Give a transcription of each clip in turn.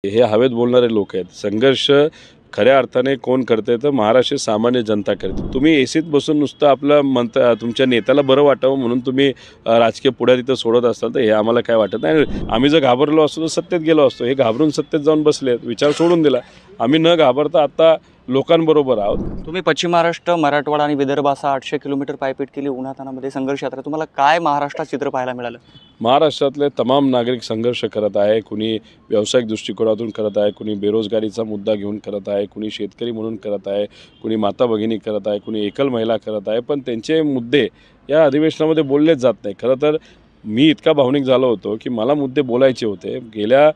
हे हवेत बोलणारे लोक आहेत। संघर्ष खऱ्या अर्थाने कोण करते तर महाराष्ट्र सामान्य जनता करते। तुम्ही एसीत बसून नुसतं आपलं म्हणता तुमच्या नेत्याला बरं वाटावं म्हणून तुम्ही राजकीय पुढारी तिथं सोडत असाल तर हे आम्हाला काय वाटत नाही। आम्ही जर घाबरलो असतो तर सत्तेत गेलो असतो। हे घाबरून सत्तेत जाऊन बसलेत, विचार सोडून दिला। आम्ही न घाबरता आता लोकांबरोबर आहोत। तुम्ही पश्चिम महाराष्ट्र, मराठवाडा आणि विदर्भ असा 800 किलोमीटर पायपीट केली, उन्हातानामध्ये संघर्ष यात्रा। तुम्हाला काय महाराष्ट्रात चित्र पाहायला मिळालं? महाराष्ट्रातले तमाम नागरिक संघर्ष करत आहे। कुणी व्यावसायिक दृष्टिकोनातून करत आहे, कुणी बेरोजगारीचा मुद्दा घेऊन करत आहे, कुणी शेतकरी म्हणून करत आहे, कुणी माता भगिनी करत आहे, कुणी एकल महिला करत आहे। पण त्यांचे मुद्दे या अधिवेशनामध्ये बोललेच जात नाही। खरं तर मी इतका भावनिक झालो होतो की मला मुद्दे बोलायचे होते। गेल्या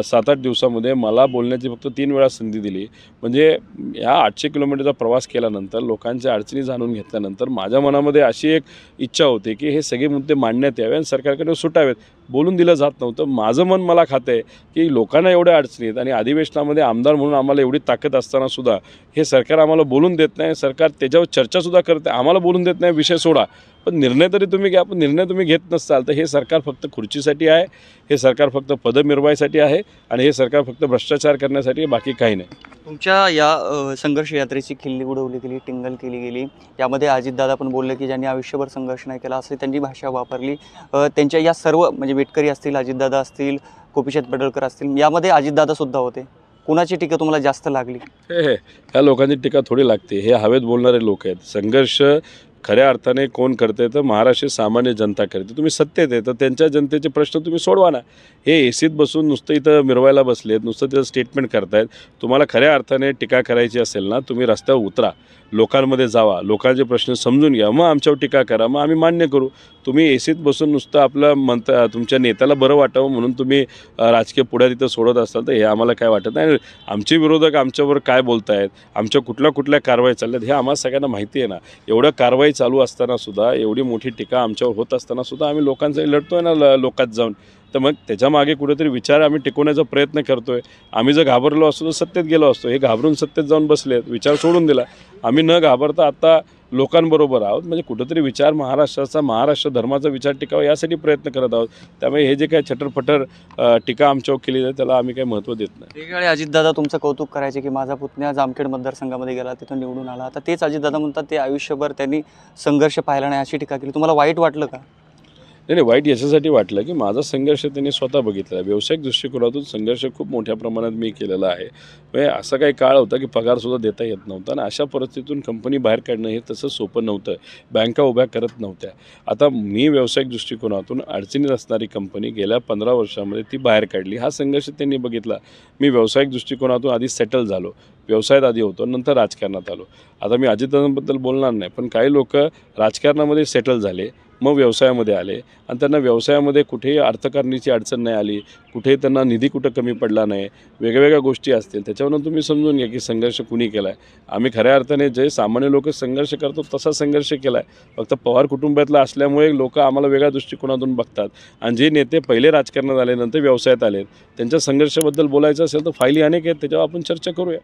7-8 दिवसामध्ये मला बोलण्याची फक्त 3 वेळा संधी दिली। म्हणजे या 800 किलोमीटरचा प्रवास केल्यानंतर, लोकांच्या अडचणी जाणून घेतल्यानंतर माझ्या मनामध्ये अशी एक इच्छा होती की हे सगळे मुद्दे मांडण्यात यावे आणि सरकारकडे सुटावेत। बोलून दिलं जात नव्हतं। माझं मन मला खातंय की लोकांना एवढ्या अडचणी आहेत आणि अधिवेशनामध्ये आमदार म्हणून आम्हाला एवढी ताकद असताना सुद्धा हे सरकार आम्हाला बोलून देत नाही। सरकार त्याच्यावर चर्चासुद्धा करते, आम्हाला बोलून देत नाही। विषय सोडा, पण निर्णय तरी तुम्ही घ्या। पण निर्णय तुम्ही घेत नसाल तर हे सरकार फक्त खुर्चीसाठी आहे, हे सरकार फक्त पदं मिरवायसाठी आहे आणि हे सरकार फक्त भ्रष्टाचार करण्यासाठी, बाकी काही नाही। तुमच्या या संघर्ष यात्रेची खिल्ली उडवली गेली, टिंगल केली गेली। यामध्ये अजितदादा पण बोलले की ज्यांनी आयुष्यभर संघर्ष नाही केला असं त्यांनी भाषा वापरली। त्यांच्या या सर्व म्हणजे वेटकरी असतील, अजितदादा असतील, गोपीचंद पडळकर असतील, यामध्ये अजितदादा सुद्धा होते। कोणाची टीका तुम्हाला जास्त लागली? ह्या लोकांची टीका थोडी लागते। हे हवेत बोलणारे लोक आहेत। संघर्ष खऱ्या अर्थाने कोण करते तर महाराष्ट्र सामान्य जनता करते। तुम्ही सत्तेत आहे तर त्यांच्या जनतेचे प्रश्न तुम्ही सोडवा ना। हे एसीत बसून नुसतं इथं मिरवायला बसलेत, नुसतं तिथं स्टेटमेंट करतायत। तुम्हाला खऱ्या अर्थाने टीका करायची असेल ना, तुम्ही रस्त्यावर उतरा, लोकांमध्ये जावा, लोकांचे प्रश्न समजून घ्या, मग आमच्यावर टीका करा, मग आम्ही मान्य करू। तुम्ही एसीत बसून नुसतं आपलं म्हणता तुमच्या नेत्याला बरं वाटावं म्हणून तुम्ही राजकीय पुढारी तिथं सोडत असाल तर हे आम्हाला काय वाटत नाही। आमचे विरोधक आमच्यावर काय बोलतायत, आमच्या कुठल्या कारवाई चालल्यात हे आम्हाला सगळ्यांना माहिती आहे ना। एवढं कारवाई चालू असताना सुद्धा, एवढी मोठी टीका आमच्यावर होत असताना सुद्धा आम्ही लोकांसाठी लढतोय ना लोकात जाऊन। तर मग त्याच्यामागे कुठेतरी विचार आम्ही टिकवण्याचा प्रयत्न करतोय। आम्ही जर घाबरलो असतो तर सत्तेत गेलो असतो। हे घाबरून सत्तेत जाऊन बसलेत, विचार सोडून दिला। आम्ही न घाबरता आता लोकांबरोबर आहोत। म्हणजे कुठेतरी विचार महाराष्ट्राचा, महाराष्ट्र धर्माचा विचार टिकावा यासाठी प्रयत्न करत आहोत। त्यामुळे हे जे काही छटरफटर टीका आमच्यावर केली जाते त्याला आम्ही काही महत्त्व देत नाही। वेगवेगळे अजितदादा तुमचं कौतुक करायचे की माझा पुतण्या जामखेड मतदारसंघामध्ये गेला, तिथून निवडून आला। आता तेच अजितदादा म्हणतात ते आयुष्यभर त्यांनी संघर्ष पाहिला नाही, अशी टीका केली। तुम्हाला वाईट वाटलं का? नाही, वाईट याच्यासाठी वाटलं की माझा संघर्ष त्यांनी स्वतः बघितला। व्यावसायिक दृष्टिकोनातून संघर्ष खूप मोठ्या प्रमाणात मी केलेला आहे। म्हणजे असा काही काळ होता की पगारसुद्धा देता येत नव्हता आणि अशा परिस्थितीतून कंपनी बाहेर काढणं हे तसं सोपं नव्हतं। बँका उभ्या करत नव्हत्या। आता मी व्यावसायिक दृष्टिकोनातून अडचणीत असणारी कंपनी गेल्या 15 वर्षामध्ये ती बाहेर काढली। हा संघर्ष त्यांनी बघितला। मी व्यावसायिक दृष्टिकोनातून आधी सेटल झालो, व्यवसायात आधी होतो, नंतर राजकारणात आलो। आता मी अजितदादांबद्दल बोलणार नाही, पण काही लोक राजकारणामध्ये सेटल झाले, मग व्यवसायामध्ये आले आणि त्यांना व्यवसायामध्ये कुठेही अर्थकारणीची अडचण नाही आली, कुठेही त्यांना निधी कुठं कमी पडला नाही। वेगवेगळ्या गोष्टी असतील त्याच्यावरून तुम्ही समजून घ्या की संघर्ष कुणी केला आहे। आम्ही खऱ्या अर्थाने जे सामान्य लोक संघर्ष करतो तसा संघर्ष केला आहे। फक्त पवार कुटुंबातला असल्यामुळे लोक आम्हाला वेगळ्या दृष्टिकोनातून बघतात आणि जे नेते पहिले राजकारणात आले नंतर व्यवसायात आले त्यांच्या संघर्षाबद्दल बोलायचं असेल तर फायली अनेक आहेत, त्याच्यावर आपण चर्चा करूया।